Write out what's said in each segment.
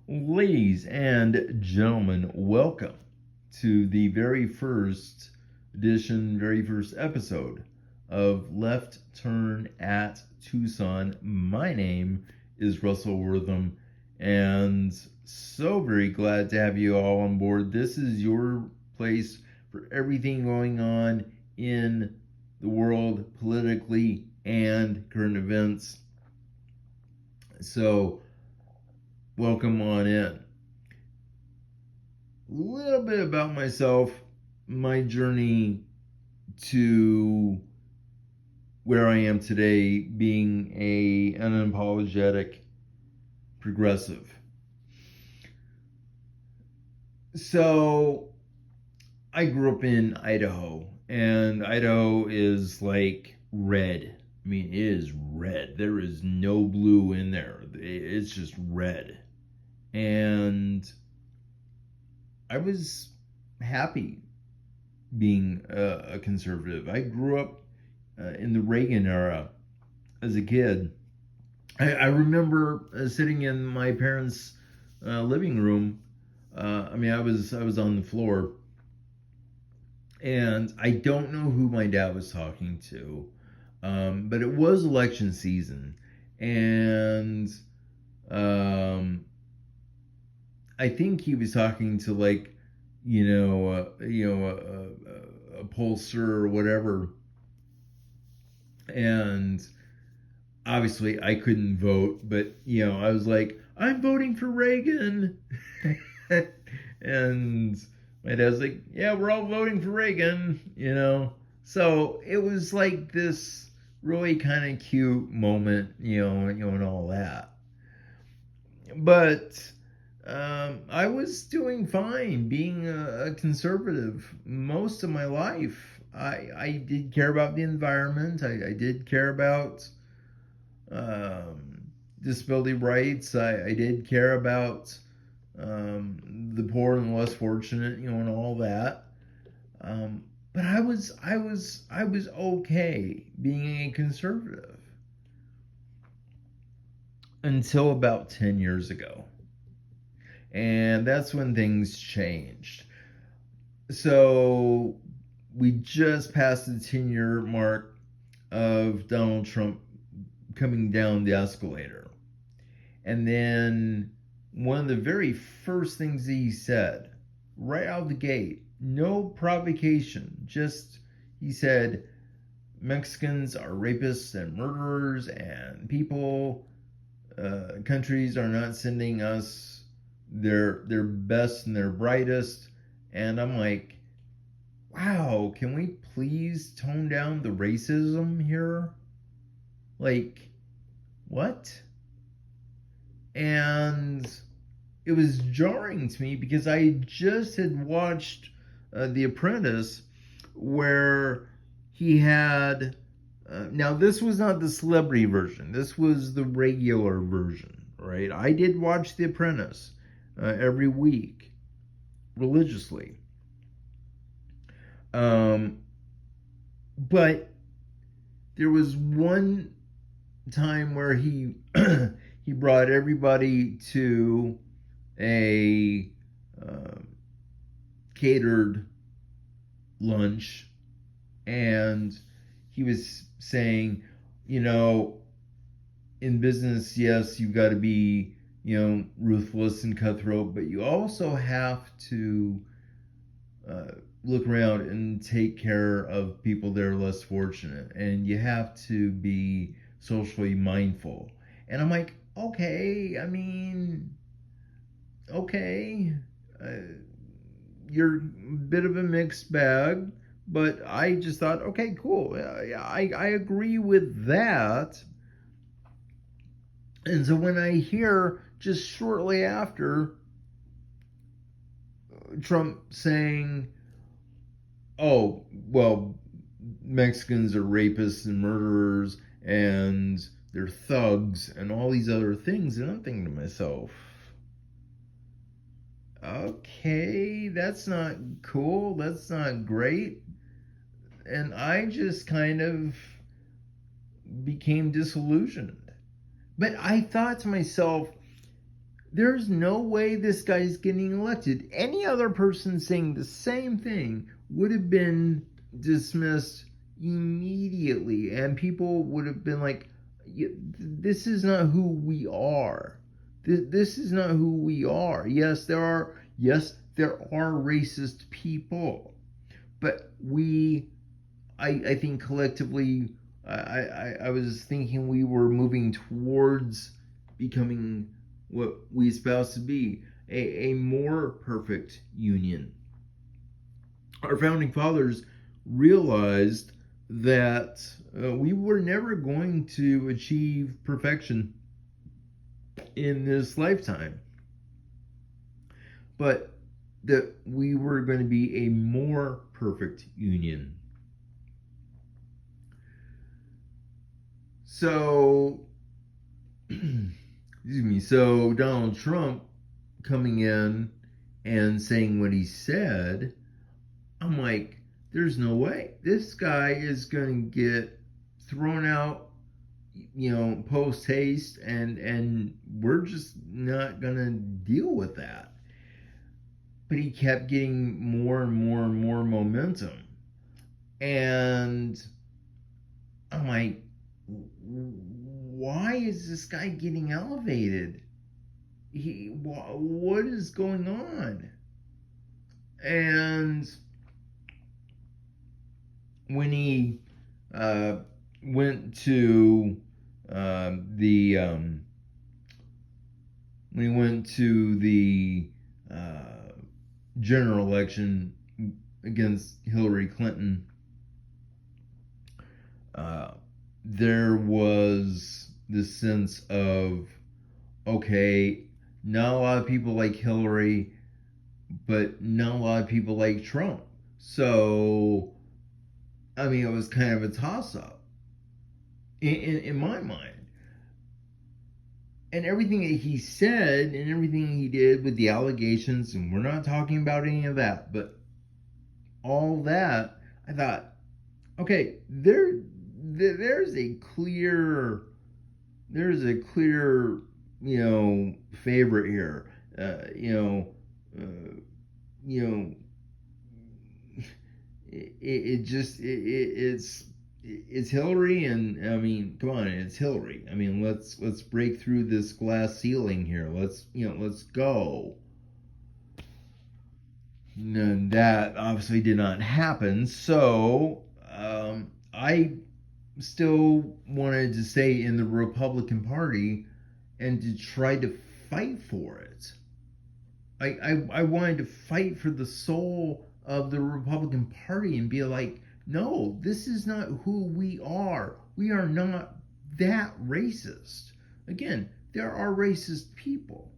Ladies and gentlemen, welcome to the very first edition, very first episode of Left Turn at Tucson. My name is Russell Wortham, and so very glad to have you all on board. This is your place for everything going on in the world politically and current events. So, welcome on in. A little bit about myself, my journey to where I am today, being an unapologetic progressive. So, I grew up in Idaho, and Idaho is like red. I mean, it is red. There is no blue in there. It's just red. And I was happy being a conservative. I grew up in the Reagan era as a kid. I remember sitting in my parents' living room. I was on the floor, and I don't know who my dad was talking to, but it was election season, and I think he was talking to a pollster or whatever, and obviously I couldn't vote, but I was like, I'm voting for Reagan, and my dad's like, yeah, we're all voting for Reagan. So it was like this really kind of cute moment, and all that. But I was doing fine being a conservative most of my life. I did care about the environment. I did care about disability rights. I did care about the poor and the less fortunate, and all that. But I was okay being a conservative until about 10 years ago. And that's when things changed. So we just passed the 10-year mark of Donald Trump coming down the escalator. And then one of the very first things he said, right out of the gate, no provocation, just he said, Mexicans are rapists and murderers, and countries are not sending us their best and their brightest. And I'm like, wow, can we please tone down the racism here? Like, what? And it was jarring to me because I just had watched The Apprentice, where he had now this was not the celebrity version, this was the regular version, right? I did watch The Apprentice every week religiously, but there was one time where he he brought everybody to a catered lunch, and he was saying, in business, yes, you've got to be, ruthless and cutthroat, but you also have to look around and take care of people that are less fortunate, and you have to be socially mindful. And I'm like, okay, okay, you're a bit of a mixed bag, but I just thought, okay, cool. I agree with that. And so when I hear just shortly after Trump saying, oh, well, Mexicans are rapists and murderers and they're thugs and all these other things, and I'm thinking to myself, okay, that's not cool, that's not great. And I just kind of became disillusioned. But I thought to myself, There's no way this guy's getting elected. Any other person saying the same thing would have been dismissed immediately, and people would have been like, this is not who we are. This is not who we are. Yes, there are racist people, but I think collectively, I was thinking we were moving towards becoming what we espouse to be a more perfect union. Our founding fathers realized that we were never going to achieve perfection in this lifetime, but that we were going to be a more perfect union. So, excuse me, so Donald Trump coming in and saying what he said, I'm like, there's no way. This guy is going to get thrown out, post haste, and we're just not going to deal with that. But he kept getting more and more and more momentum. And I'm like, why is this guy getting elevated? What is going on? And when he went to the general election against Hillary Clinton, there was this sense of, okay, not a lot of people like Hillary, but not a lot of people like Trump. So, I mean, it was kind of a toss-up in my mind. And everything that he said and everything he did with the allegations, and we're not talking about any of that, but all that, I thought, okay, there's a clear, favorite here. It's Hillary, and I mean, come on, it's Hillary. I mean, let's break through this glass ceiling here. Let's go. And that obviously did not happen. So I still wanted to stay in the Republican Party and to try to fight for it. I wanted to fight for the soul of the Republican Party and be like, no, this is not who we are. We are not that racist. Again, there are racist people,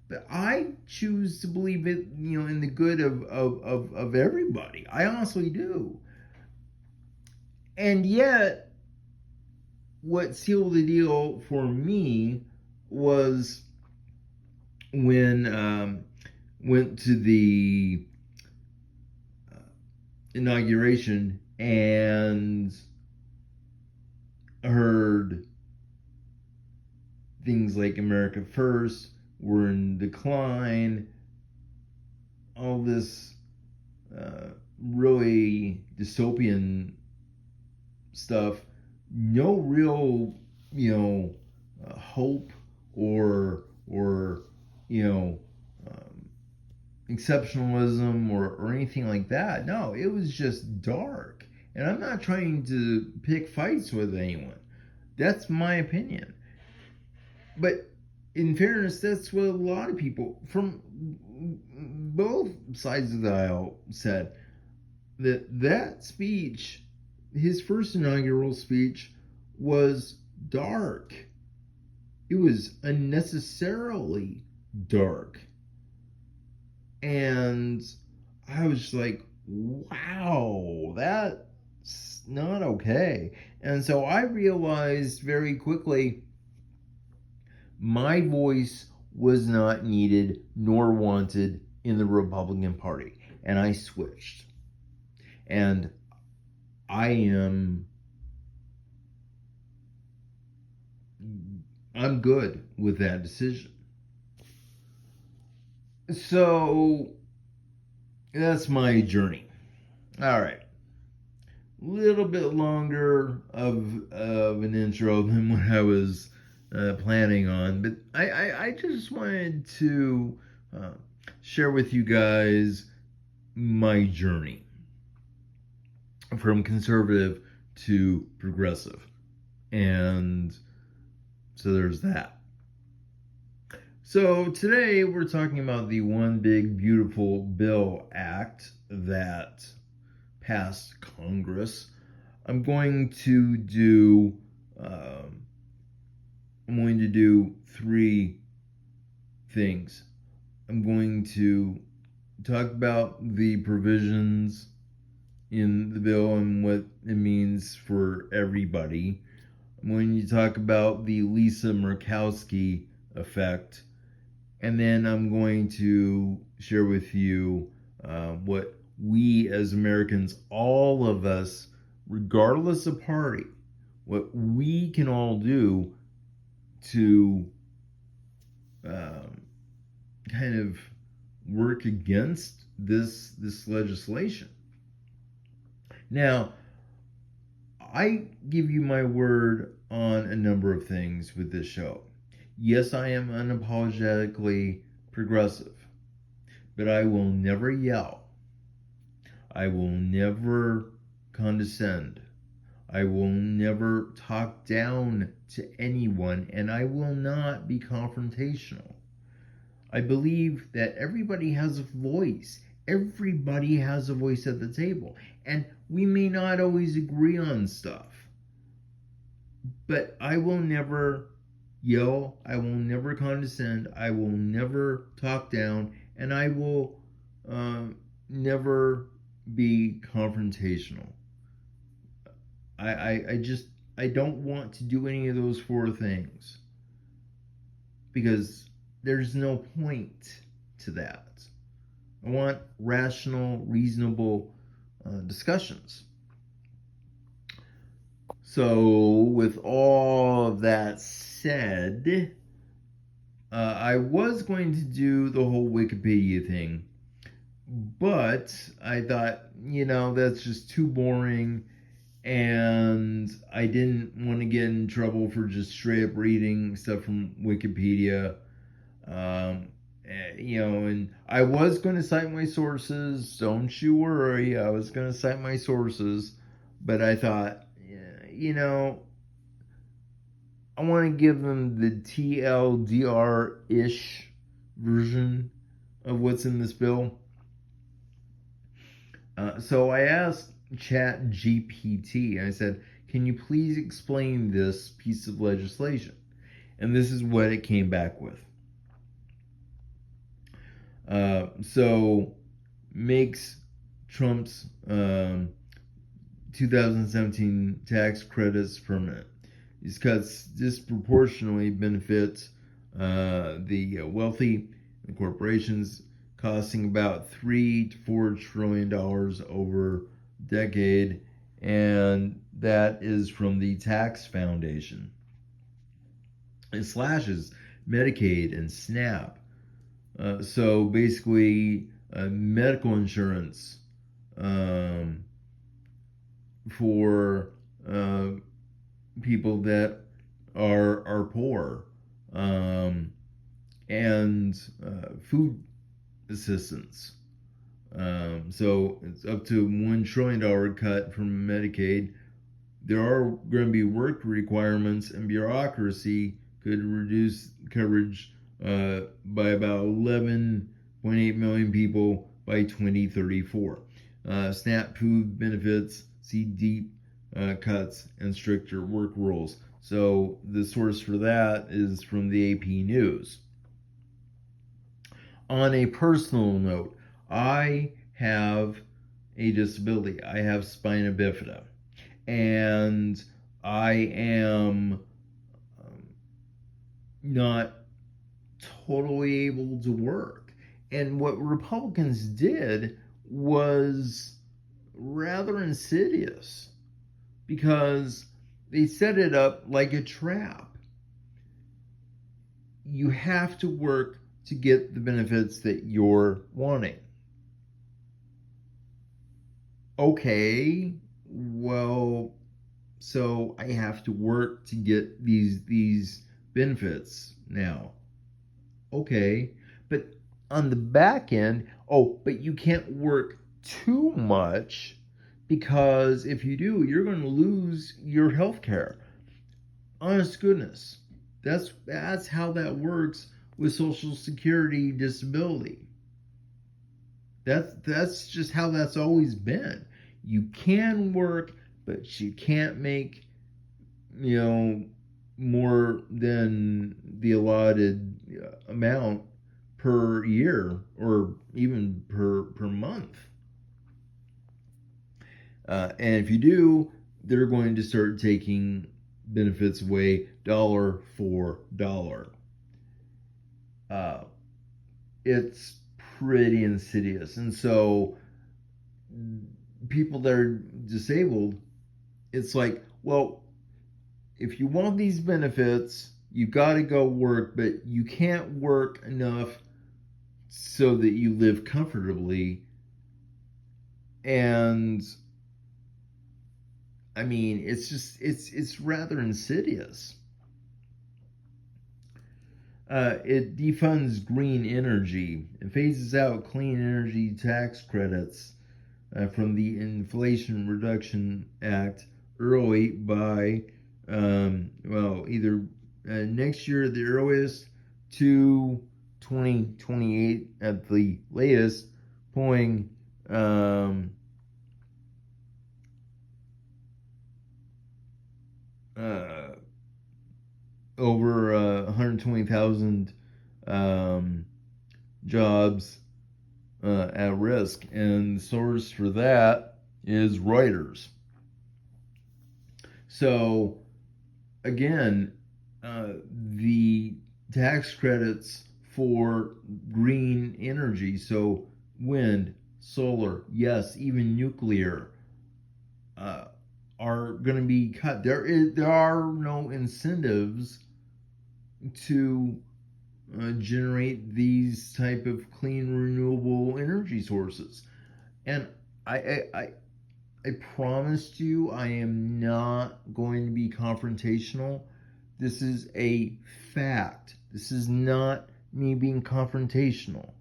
but I choose to believe it, in the good of everybody. I honestly do. And yet, what sealed the deal for me was when went to the inauguration and heard things like America First were in decline, all this really dystopian stuff, no real, hope or exceptionalism or anything like that. No, it was just dark. And I'm not trying to pick fights with anyone. That's my opinion. But in fairness, that's what a lot of people from both sides of the aisle said. That speech, his first inaugural speech, was dark. It was unnecessarily dark. And I was like, wow, that's not okay. And so I realized very quickly my voice was not needed nor wanted in the Republican Party. And I switched. And I'm good with that decision. So that's my journey. All right. Little bit longer of an intro than what I was planning on, but I just wanted to uh, share with you guys my journey from conservative to progressive. And so there's that. So today we're talking about the One Big Beautiful Bill Act that passed Congress. I'm going to do um, I'm going to do three things. I'm going to talk about the provisions in the bill and what it means for everybody. I'm going to talk about the Lisa Murkowski effect, and then I'm going to share with you what we as Americans, all of us, regardless of party, what we can all do to um, kind of work against this legislation. Now, I give you my word on a number of things with this show. Yes, I am unapologetically progressive, but I will never yell. I will never condescend. I will never talk down to anyone, and I will not be confrontational. I believe that everybody has a voice. Everybody has a voice at the table. And we may not always agree on stuff, but I will never yell. I will never condescend. I will never talk down. And I will never be confrontational. I don't want to do any of those four things because there's no point to that. I want rational, reasonable discussions. So, with all of that said, I was going to do the whole Wikipedia thing, but I thought, that's just too boring, and I didn't want to get in trouble for just straight up reading stuff from Wikipedia. And I was going to cite my sources. Don't you worry. I was going to cite my sources, but I thought, I want to give them the TLDR-ish version of what's in this bill. So I asked ChatGPT, I said, can you please explain this piece of legislation? And this is what it came back with. So makes Trump's 2017 tax credits permanent. These cuts disproportionately benefit the wealthy and corporations, costing about $3 to $4 trillion over a decade, and that is from the Tax Foundation. It slashes Medicaid and SNAP. So basically, medical insurance for people that are poor, and food assistance. So it's up to $1 trillion cut from Medicaid. There are going to be work requirements, and bureaucracy could reduce coverage by about 11.8 million people by 2034. SNAP food benefits see deep cuts and stricter work rules. So the source for that is from the AP News. On a personal note, I have a disability. I have spina bifida, and I am not totally able to work. And what Republicans did was rather insidious because they set it up like a trap. You have to work to get the benefits that you're wanting. Okay, well, so I have to work to get these benefits now. Okay, but on the back end, oh, but you can't work too much because if you do, you're going to lose your health care. Honest goodness, that's how that works with Social Security disability. That's just how that's always been. You can work, but you can't make, you know, more than the allotted amount per year or even per month. And if you do, they're going to start taking benefits away dollar for dollar. It's pretty insidious. And so people that are disabled, it's like, well, if you want these benefits, you got to go work, but you can't work enough so that you live comfortably. And I mean, it's rather insidious. It defunds green energy. It phases out clean energy tax credits from the Inflation Reduction Act early by, either next year at the earliest to 2028 at the latest, pulling over 120,000 jobs at risk. And the source for that is Reuters. So, again, the tax credits for green energy, so wind, solar, yes, even nuclear, are going to be cut. There are no incentives to generate these type of clean renewable energy sources. And I promised you I am not going to be confrontational. This is a fact. This is not me being confrontational.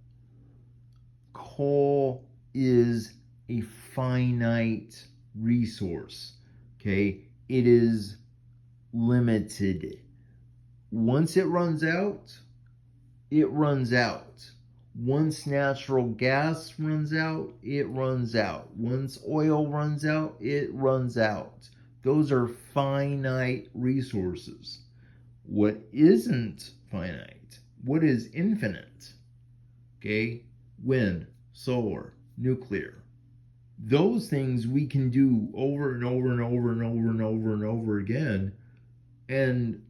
Coal is a finite resource. Okay? It is limited. Once it runs out, it runs out. Once natural gas runs out, it runs out. Once oil runs out, it runs out. Those are finite resources. What isn't finite? What is infinite? Okay? Wind, solar, nuclear. Those things we can do over and over and over and over and over and over again. And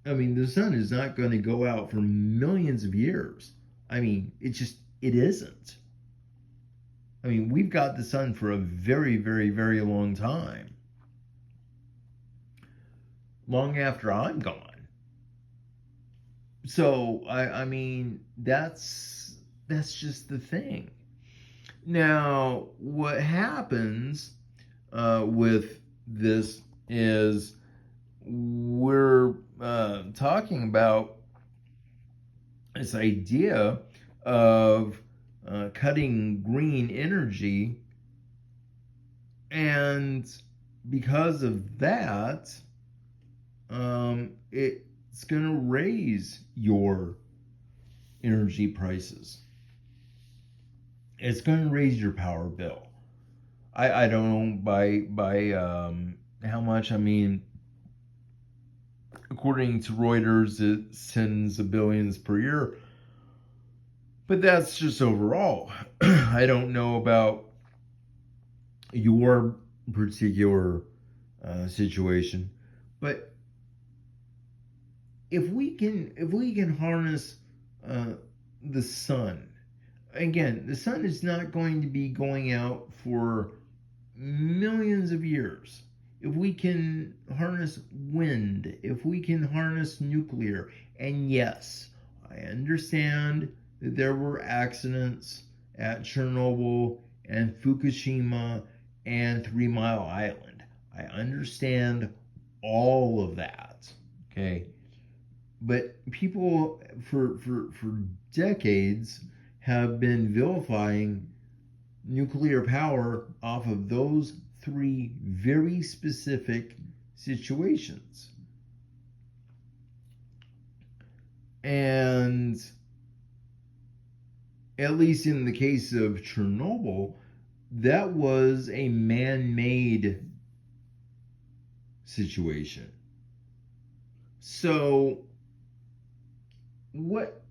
I mean, the sun is not going to go out for millions of years. I mean, it isn't. I mean, we've got the sun for a very, very, very long time. Long after I'm gone. So, I mean, that's just the thing. Now, what happens with this is we're talking about this idea of cutting green energy, and because of that, it's going to raise your energy prices. It's going to raise your power bill. I don't know by how much. I mean, according to Reuters, it's tens of billions per year. But that's just overall. I don't know about your particular situation, but if we can harness the sun, again, the sun is not going to be going out for millions of years. If we can harness wind, if we can harness nuclear, and yes, I understand that there were accidents at Chernobyl and Fukushima and 3 Mile Island. I understand all of that. Okay. But people for decades have been vilifying nuclear power off of those three very specific situations. And at least in the case of Chernobyl, that was a man-made situation. So what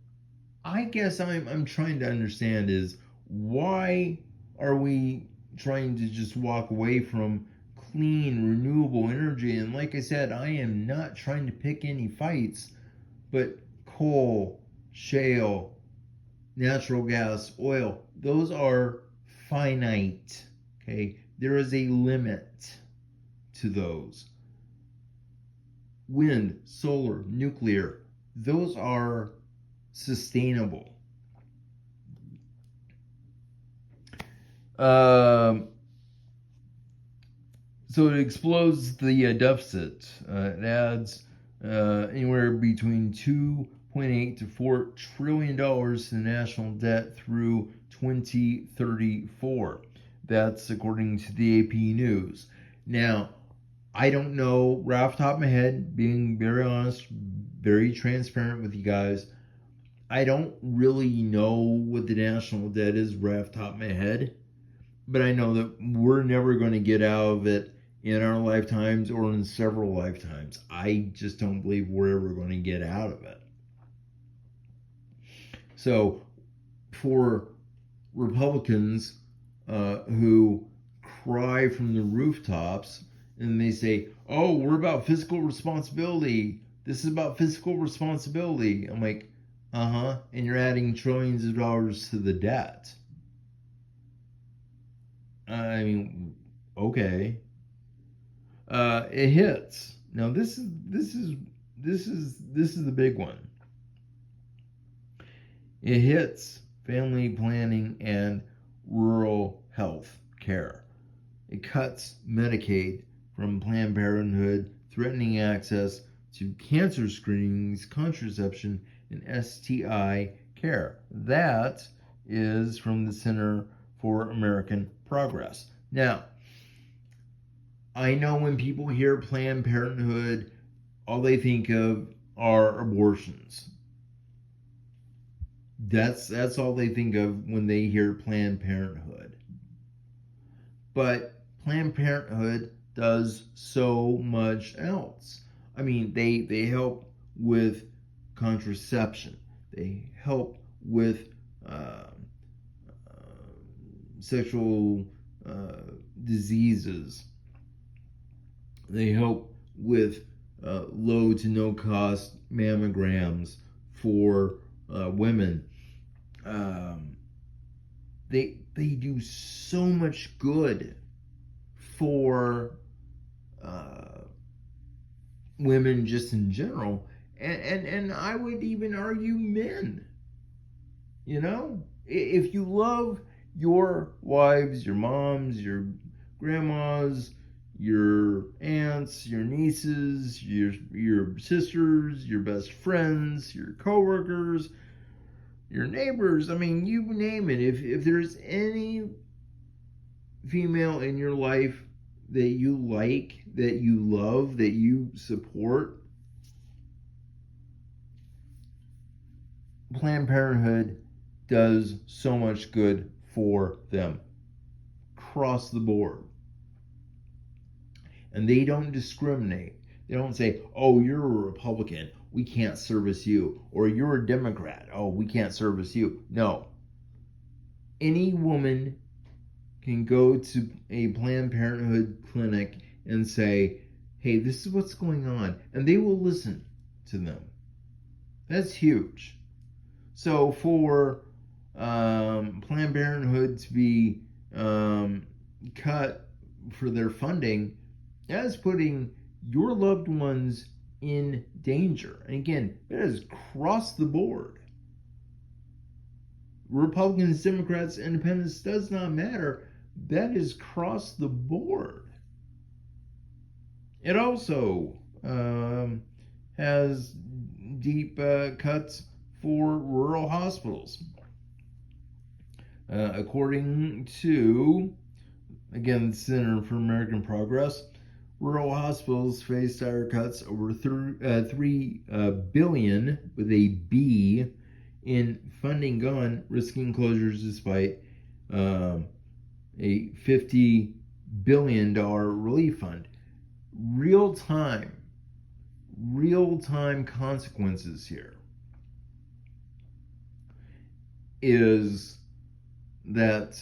I guess I'm trying to understand is, why are we trying to just walk away from clean, renewable energy? And like I said, I am not trying to pick any fights, but coal, shale, natural gas, oil, those are finite. Okay, there is a limit to those. Wind, solar, nuclear, those are sustainable. So it explodes the deficit. It adds anywhere between $2.8 to $4 trillion to the national debt through 2034. That's according to the AP News. Now, I don't know right off the top of my head, being very honest, very transparent with you guys. I don't really know what the national debt is right off the top of my head, but I know that we're never going to get out of it in our lifetimes or in several lifetimes. I just don't believe we're ever going to get out of it. So for Republicans who cry from the rooftops and they say, oh, we're about fiscal responsibility. This is about fiscal responsibility. I'm like, and you're adding trillions of dollars to the debt. I mean, okay. It hits. Now this is the big one. It hits family planning and rural health care. It cuts Medicaid from Planned Parenthood, threatening access to cancer screenings, contraception, and STI care. That is from the Center for American Progress. Now, I know when people hear Planned Parenthood, all they think of are abortions. That's all they think of when they hear Planned Parenthood. But Planned Parenthood does so much else. I mean, they help with contraception. They help with sexual diseases. They help with low to no cost mammograms for women. They do so much good for women just in general, and I would even argue men. You know, if you love your wives, your moms, your grandmas, your aunts, your nieces, your sisters, your best friends, your coworkers, your neighbors, I mean, you name it. If there's any female in your life that you like, that you love, that you support, Planned Parenthood does so much good for them across the board. And they don't discriminate. They don't say, oh, you're a Republican, we can't service you. Or you're a Democrat, oh, we can't service you. No. Any woman can go to a Planned Parenthood clinic and say, hey, this is what's going on. And they will listen to them. That's huge. So for Planned Parenthood to be cut for their funding, that is putting your loved ones in danger. And again, that is across the board. Republicans, Democrats, Independents, does not matter. That is across the board. It also has deep cuts for rural hospitals. According to, again, the Center for American Progress, rural hospitals face dire cuts over $3 billion with a B in funding gone, risking closures despite a $50 billion relief fund. Real time consequences here is that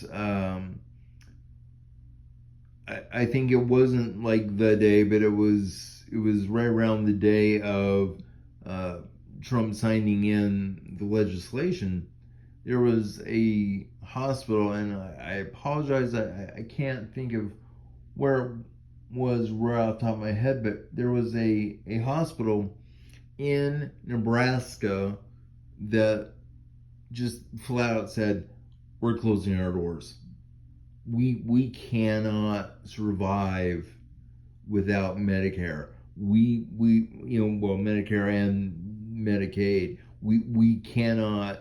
I think it wasn't like the day, but it was right around the day of Trump signing in the legislation. There was a hospital, and I apologize, I can't think of where it was right off the top of my head, but there was a hospital in Nebraska that just flat out said, we're closing our doors. We cannot survive without Medicare. We Medicare and Medicaid. We cannot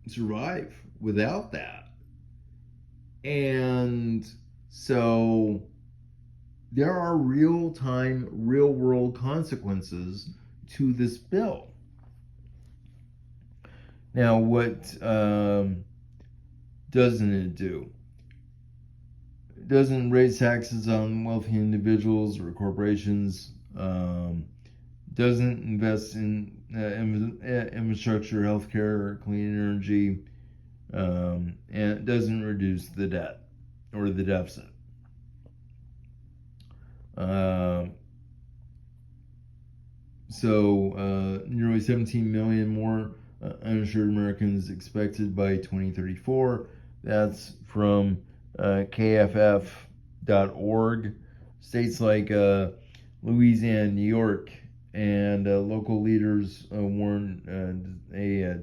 survive without that. And so there are real world consequences to this bill. Now, what doesn't it do? It doesn't raise taxes on wealthy individuals or corporations. Doesn't invest in infrastructure, healthcare, clean energy, and it doesn't reduce the debt or the deficit. Nearly 17 million more uninsured Americans expected by 2034. That's from KFF.org. States like Louisiana, New York, and local leaders warn a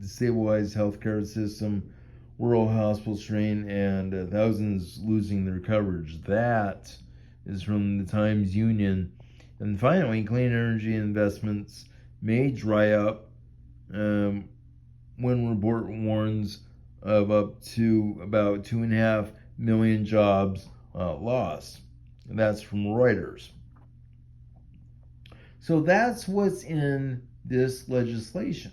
destabilized healthcare system, rural hospital strain, and thousands losing their coverage. That is from the Times Union. And finally, clean energy investments may dry up when report warns of up to about 2.5 million jobs lost. And that's from Reuters. So that's what's in this legislation.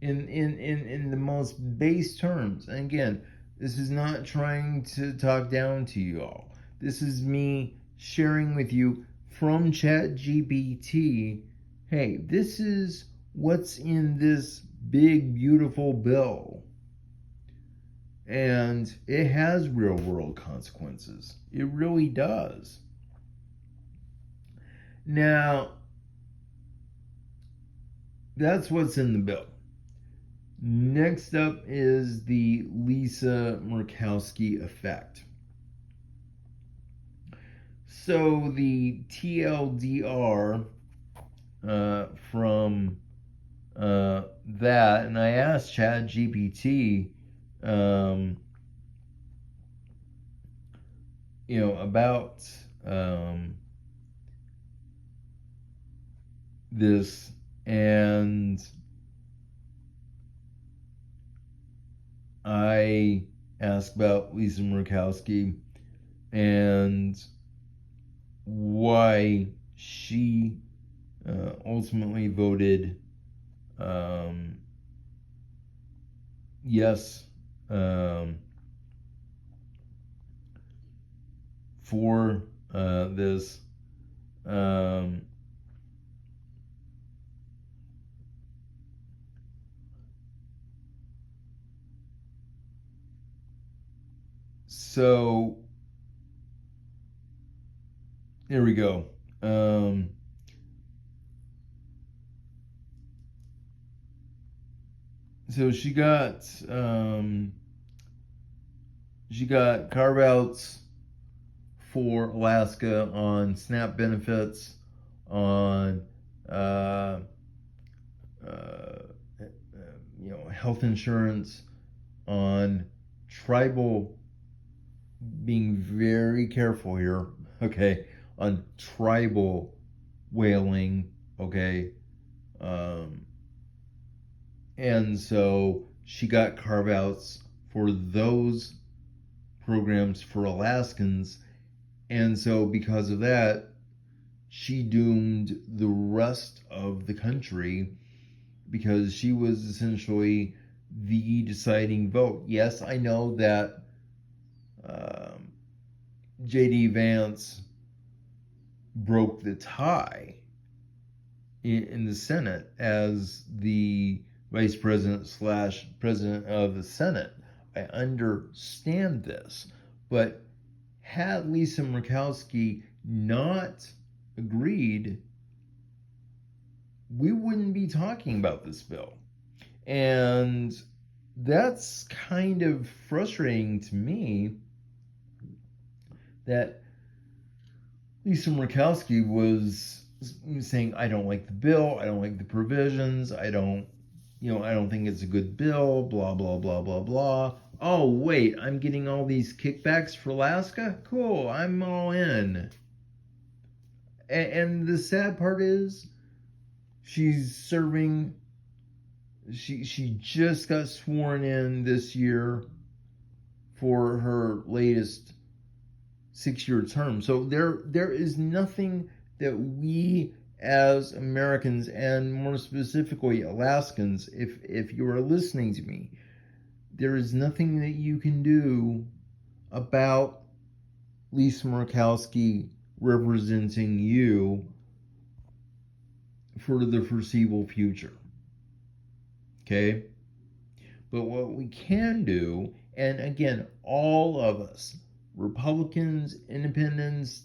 In the most base terms. And again, this is not trying to talk down to you all. This is me sharing with you from ChatGPT, hey, this is what's in this big, beautiful bill. And it has real world consequences. It really does. Now, that's what's in the bill. Next up is the Lisa Murkowski effect. So the TLDR from that, and I asked ChatGPT, about this, and I asked about Lisa Murkowski and why she ultimately voted yes for this. So here we go. So she got carve outs for Alaska on SNAP benefits, on health insurance, on tribal, being very careful here, okay, on tribal whaling, okay, and so she got carve outs for those programs for Alaskans, and so because of that, she doomed the rest of the country because she was essentially the deciding vote. Yes, I know that J.D. Vance broke the tie in the Senate as the vice president slash president of the Senate. I understand this, but had Lisa Murkowski not agreed, we wouldn't be talking about this bill. And that's kind of frustrating to me that Lisa Murkowski was saying, I don't like the bill, I don't like the provisions, I don't think it's a good bill, blah, blah, blah, blah, blah. Oh, wait, I'm getting all these kickbacks for Alaska? Cool, I'm all in. And the sad part is, she's serving, she just got sworn in this year for her latest 6-year term. So there is nothing that we as Americans, and more specifically Alaskans, if you are listening to me, there is nothing that you can do about Lisa Murkowski representing you for the foreseeable future. Okay? But what we can do, and again, all of us, Republicans, Independents,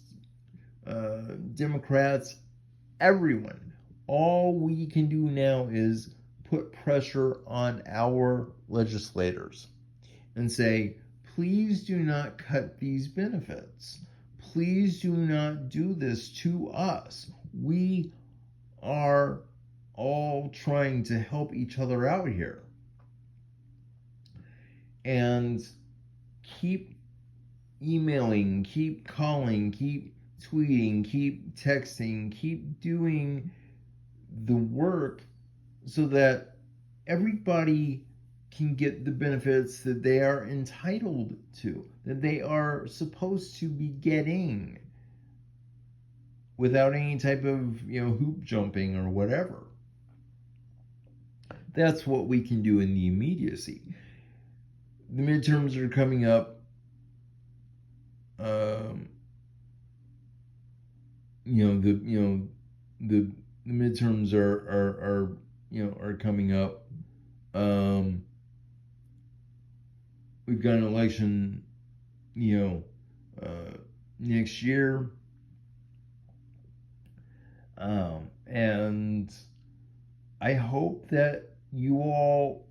Democrats, everyone, all we can do now is put pressure on our legislators and say, please do not cut these benefits. Please do not do this to us. We are all trying to help each other out here. And keep emailing, keep calling, keep tweeting, keep texting, keep doing the work so that everybody can get the benefits that they are entitled to, that they are supposed to be getting, without any type of hoop jumping or whatever. That's what we can do in the immediacy. The midterms are coming up. The midterms are coming up. We've got an election, next year. And I hope that you all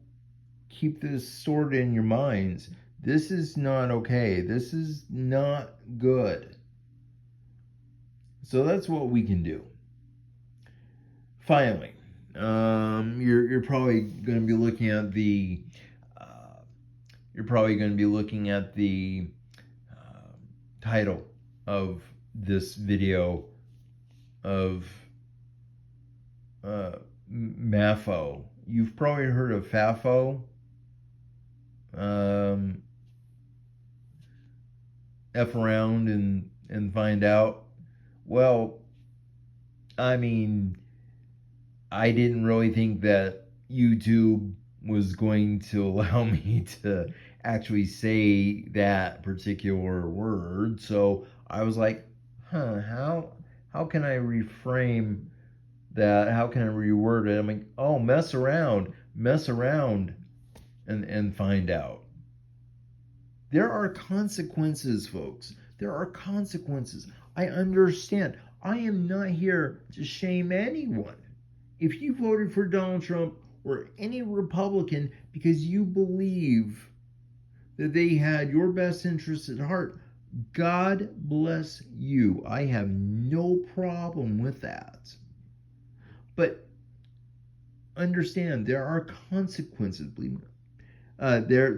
keep this sorted in your minds. This is not okay. This is not good. So that's what we can do. Finally, you're probably going to be looking at the title of this video of MAFO. You've probably heard of FAFO. F around and find out. Well, I mean, I didn't really think that YouTube was going to allow me to actually say that particular word. So I was like, how can I reframe that? How can I reword it? I'm like, oh, mess around and find out. There are consequences, folks. There are consequences. I understand. I am not here to shame anyone. If you voted for Donald Trump or any Republican because you believe that they had your best interests at heart, God bless you. I have no problem with that. But understand there are consequences. Believe me, there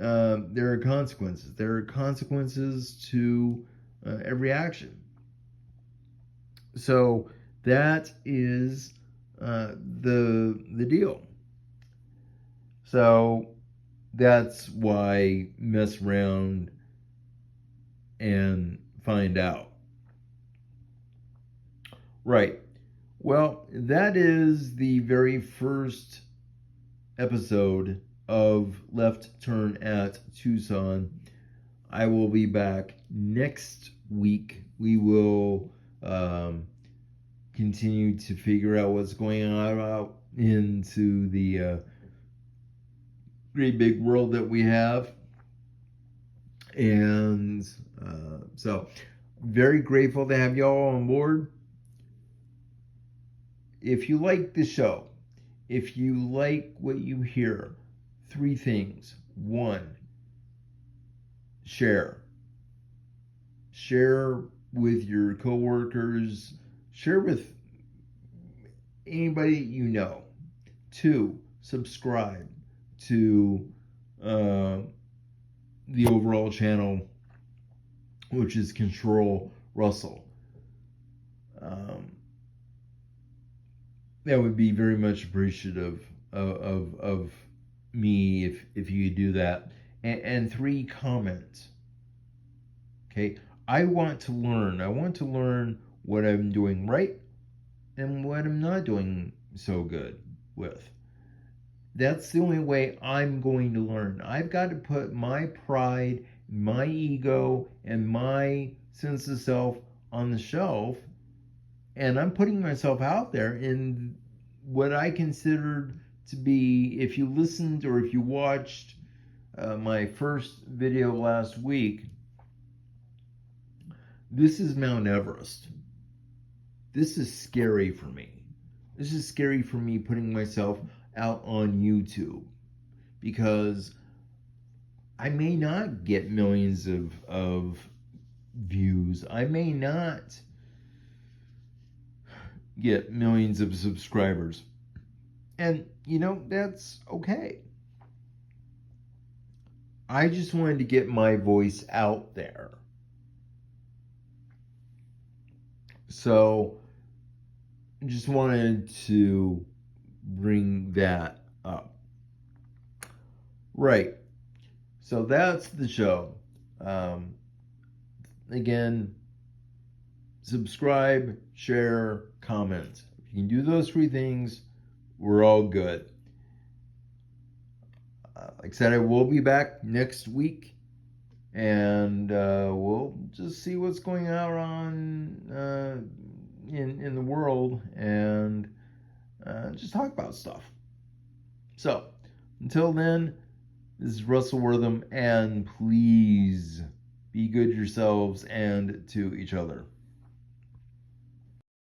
are consequences. There are consequences to every action. So that is the deal. So that's why mess around and find out. Right. Well, that is the very first episode of Left Turn at Tucson. I will be back next week. We will continue to figure out what's going on out into the great big world that we have. And so, very grateful to have y'all on board. If you like the show, if you like what you hear, 3 things. 1, share. Share with your coworkers. Share with anybody you know. 2, subscribe to the overall channel, which is Control Russell. That would be very much appreciative of me if you do that. And 3, comment. Okay, I want to learn. I want to learn what I'm doing right and what I'm not doing so good with. That's the only way I'm going to learn. I've got to put my pride, my ego, and my sense of self on the shelf. And I'm putting myself out there in what I considered to be, if you listened or if you watched my first video last week, this is Mount Everest. This is scary for me. This is scary for me putting myself out on YouTube, because I may not get millions of views. I may not get millions of subscribers. And, that's okay. I just wanted to get my voice out there. So, I just wanted to bring that up. Right. So that's the show. Again, subscribe, share, comment. If you can do those 3 things, we're all good. Like I said, I will be back next week, and we'll just see what's going on in the world, and just talk about stuff. So, until then, this is Russell Wortham, and please be good yourselves and to each other.